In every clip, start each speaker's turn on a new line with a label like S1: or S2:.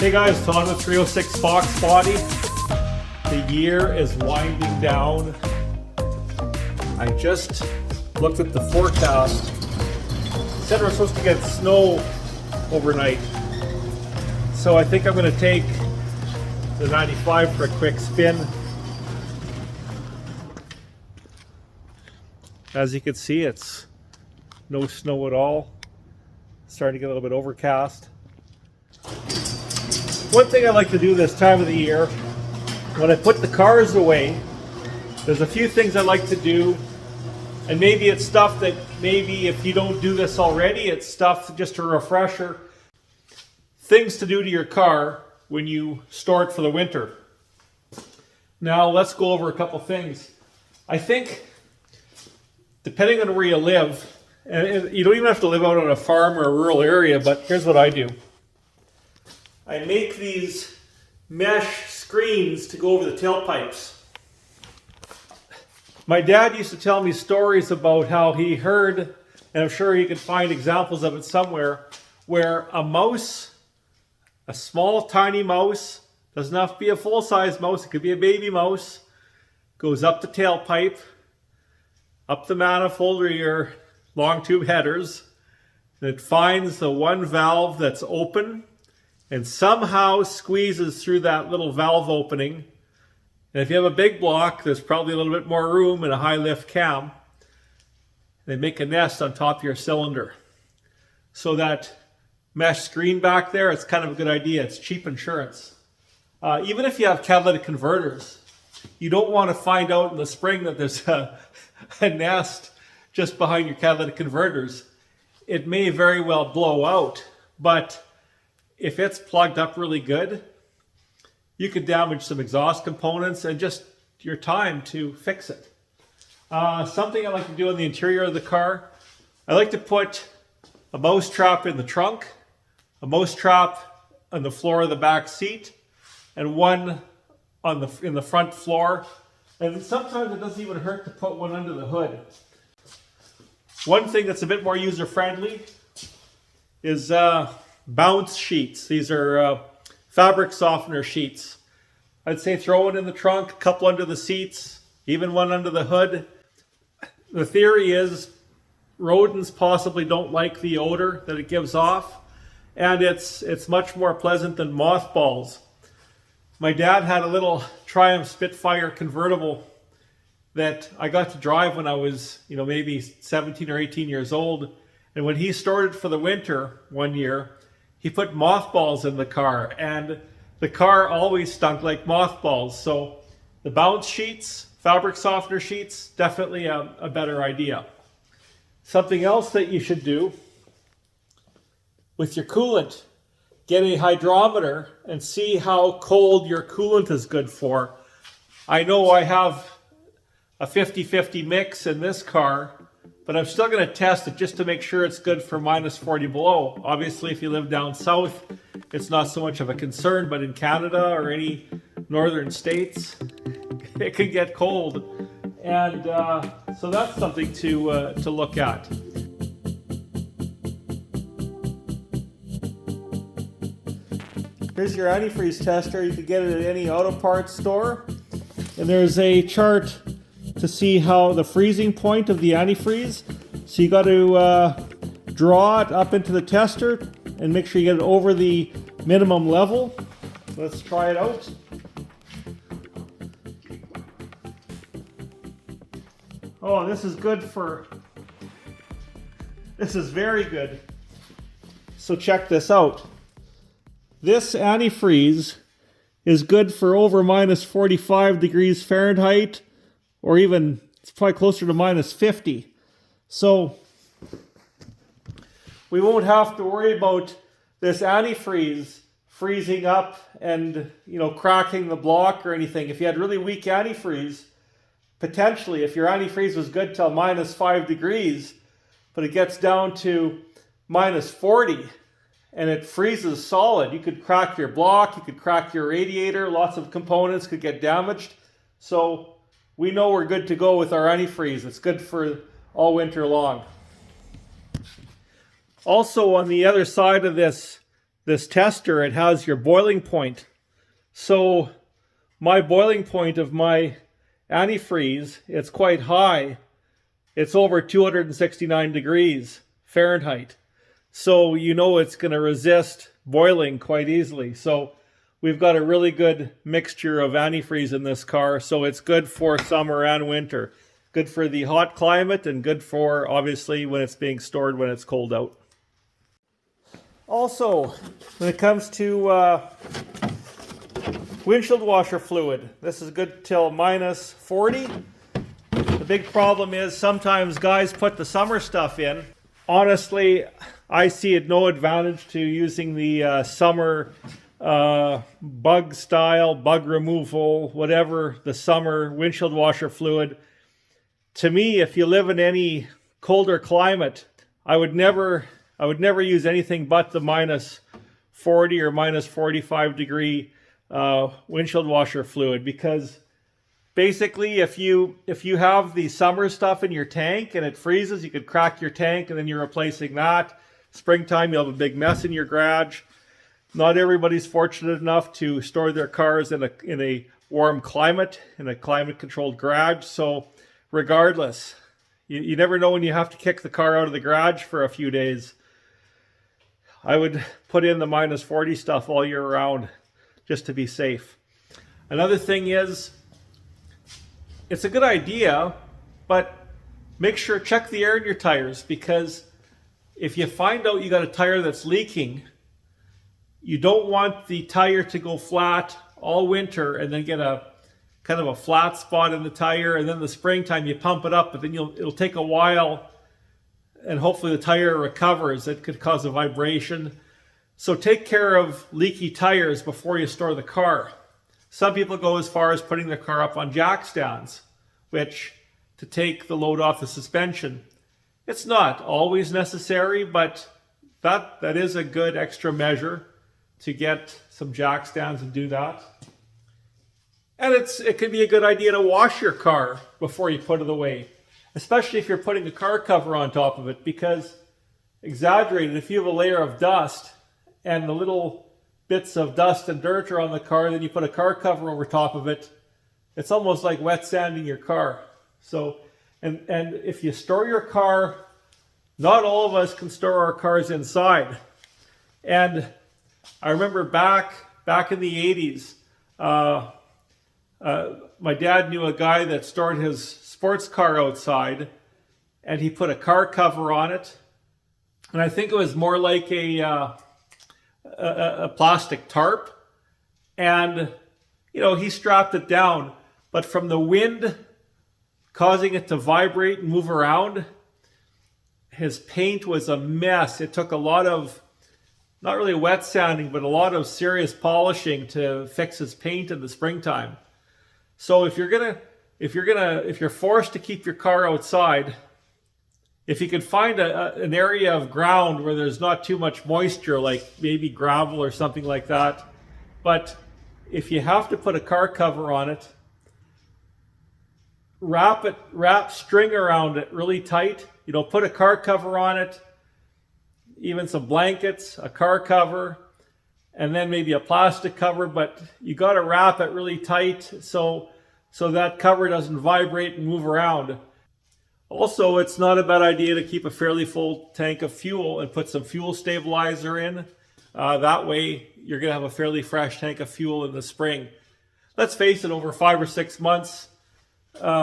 S1: Hey guys, Todd with 306 Foxbody. The year is winding down. I just looked at the forecast. It said we're supposed to get snow overnight. So I think I'm going to take the 95 for a quick spin. As you can see, it's no snow at all. It's starting to get a little bit overcast. One thing I like to do this time of the year, when I put the cars away, there's a few things I like to do, and maybe it's stuff that maybe if you don't do this already, it's stuff just a refresher. Things to do to your car when you store it for the winter. Now let's go over a couple things. I think, depending on where you live, and you don't even have to live out on a farm or a rural area, but here's what I do. I make these mesh screens to go over the tailpipes. My dad used to tell me stories about how he heard, and I'm sure you can find examples of it somewhere, where a mouse, a small tiny mouse, doesn't have to be a full-size mouse, it could be a baby mouse, goes up the tailpipe, up the manifold or your long tube headers, and it finds the one valve that's open and somehow squeezes through that little valve opening. And if you have a big block, there's probably a little bit more room and a high lift cam. They make a nest on top of your cylinder. So that mesh screen back there, it's kind of a good idea. It's cheap insurance. Even if you have catalytic converters, you don't want to find out in the spring that there's a nest just behind your catalytic converters. It may very well blow out, but if it's plugged up really good, you could damage some exhaust components and just your time to fix it. Something I like to do on the interior of the car, I like to put a mouse trap in the trunk, a mouse trap on the floor of the back seat, and one on in the front floor. And sometimes it doesn't even hurt to put one under the hood. One thing that's a bit more user-friendly is bounce sheets. These are fabric softener sheets. I'd say throw it in the trunk, a couple under the seats, even one under the hood. The theory is rodents possibly don't like the odor that it gives off, and it's much more pleasant than mothballs. My dad had a little Triumph Spitfire convertible that I got to drive when I was, maybe 17 or 18 years old. And when he stored it for the winter one year, he put mothballs in the car, and the car always stunk like mothballs. So the bounce sheets, fabric softener sheets, definitely a better idea. Something else that you should do with your coolant, get a hydrometer and see how cold your coolant is good for. I know I have a 50-50 mix in this car, but I'm still going to test it just to make sure it's good for minus 40 below. Obviously, if you live down south, it's not so much of a concern, but in Canada or any northern states, it can get cold. And so that's something to look at. Here's your antifreeze tester. You can get it at any auto parts store. And there's a chart to see how the freezing point of the antifreeze. So you got to draw it up into the tester and make sure you get it over the minimum level. Let's try it out. Oh, this is very good. So check this out. This antifreeze is good for over minus 45 degrees Fahrenheit, or even, it's probably closer to minus 50. So we won't have to worry about this antifreeze freezing up and, cracking the block or anything. If you had really weak antifreeze, potentially, if your antifreeze was good till minus 5 degrees, but it gets down to minus 40 and it freezes solid, you could crack your block, you could crack your radiator, lots of components could get damaged. So we know we're good to go with our antifreeze. It's good for all winter long. Also, on the other side of this this tester, it has your boiling point. So my boiling point of my antifreeze, it's quite high. It's over 269 degrees Fahrenheit. So you know it's going to resist boiling quite easily. So we've got a really good mixture of antifreeze in this car. So it's good for summer and winter. Good for the hot climate and good for, obviously, when it's being stored when it's cold out. Also, when it comes to windshield washer fluid, this is good till minus 40. The big problem is sometimes guys put the summer stuff in. Honestly, I see it no advantage to using the summer bug style, bug removal, whatever, the summer windshield washer fluid. To me, if you live in any colder climate, I would never use anything but the minus 40 or minus 45 degree windshield washer fluid, because basically if you have the summer stuff in your tank and it freezes, you could crack your tank and then you're replacing that. Springtime, you'll have a big mess in your garage. Not everybody's fortunate enough to store their cars in a warm climate, in a climate controlled garage. So regardless, you never know when you have to kick the car out of the garage for a few days. I would put in the minus 40 stuff all year round just to be safe. Another thing is, it's a good idea, but make sure, check the air in your tires, because if you find out you got a tire that's leaking, you don't want the tire to go flat all winter and then get a kind of a flat spot in the tire, and then the springtime you pump it up, but then it'll take a while and hopefully the tire recovers. It could cause a vibration. So take care of leaky tires before you store the car. Some people go as far as putting the car up on jack stands, which to take the load off the suspension. It's not always necessary, but that is a good extra measure to get some jack stands and do that. And it can be a good idea to wash your car before you put it away, especially if you're putting a car cover on top of it, because, exaggerated, if you have a layer of dust and the little bits of dust and dirt are on the car, then you put a car cover over top of it, it's almost like wet sanding your car. So, and if you store your car, not all of us can store our cars inside. And I remember back in the 80s, my dad knew a guy that stored his sports car outside, and he put a car cover on it. And I think it was more like a plastic tarp. And, he strapped it down. But from the wind causing it to vibrate and move around, his paint was a mess. It took a lot of, not really wet sanding, but a lot of serious polishing to fix his paint in the springtime. So if you're forced to keep your car outside, if you can find an area of ground where there's not too much moisture, like maybe gravel or something like that, but if you have to put a car cover on it, wrap string around it really tight. Put a car cover on it, even some blankets, a car cover, and then maybe a plastic cover, but you got to wrap it really tight so that cover doesn't vibrate and move around. Also, it's not a bad idea to keep a fairly full tank of fuel and put some fuel stabilizer in. That way, you're going to have a fairly fresh tank of fuel in the spring. Let's face it, over 5 or 6 months,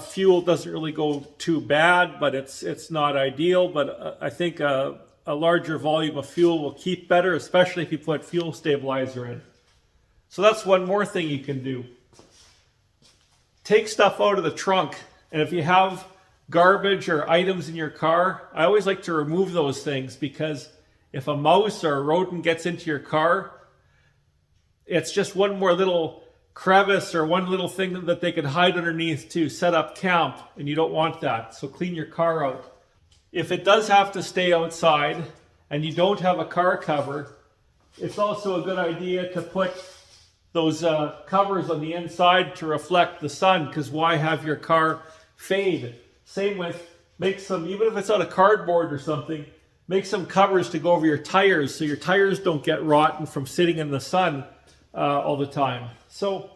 S1: fuel doesn't really go too bad, but it's not ideal. But I think a larger volume of fuel will keep better, especially if you put fuel stabilizer in. So that's one more thing you can do. Take stuff out of the trunk, and if you have garbage or items in your car, I always like to remove those things, because if a mouse or a rodent gets into your car, it's just one more little crevice or one little thing that they can hide underneath to set up camp, and you don't want that. So clean your car out. If it does have to stay outside and you don't have a car cover, it's also a good idea to put those covers on the inside to reflect the sun, because why have your car fade? Same with, make some, even if it's out of cardboard or something, make some covers to go over your tires so your tires don't get rotten from sitting in the sun all the time. So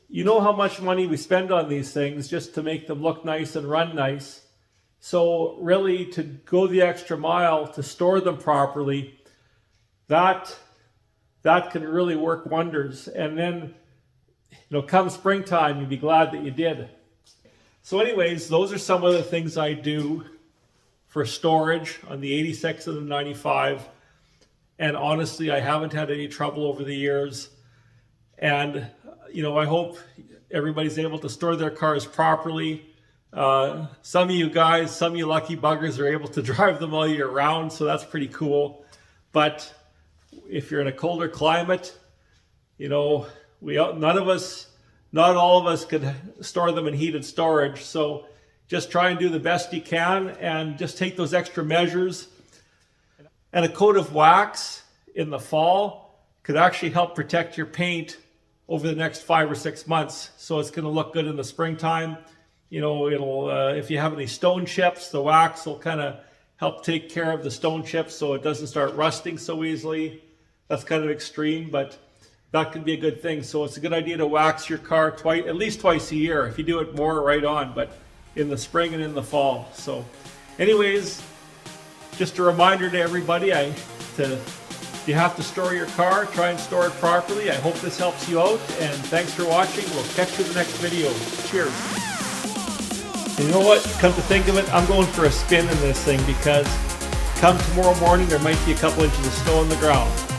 S1: you know how much money we spend on these things just to make them look nice and run nice. So really, to go the extra mile to store them properly, that can really work wonders. And then, come springtime, you'd be glad that you did. So anyways, those are some of the things I do for storage on the 86 and the 95. And honestly, I haven't had any trouble over the years. And, I hope everybody's able to store their cars properly. Some of you guys, some of you lucky buggers are able to drive them all year round, so that's pretty cool. But if you're in a colder climate, not all of us could store them in heated storage. So just try and do the best you can and just take those extra measures. And a coat of wax in the fall could actually help protect your paint over the next 5 or 6 months. So it's going to look good in the springtime. If you have any stone chips, the wax will kind of help take care of the stone chips so it doesn't start rusting so easily. That's kind of extreme, but that could be a good thing. So it's a good idea to wax your car at least twice a year. If you do it more, right on, but in the spring and in the fall. So anyways, just a reminder to everybody, if you have to store your car, try and store it properly. I hope this helps you out, and thanks for watching. We'll catch you in the next video. Cheers. And you know what? Come to think of it, I'm going for a spin in this thing because come tomorrow morning, there might be a couple inches of snow on the ground.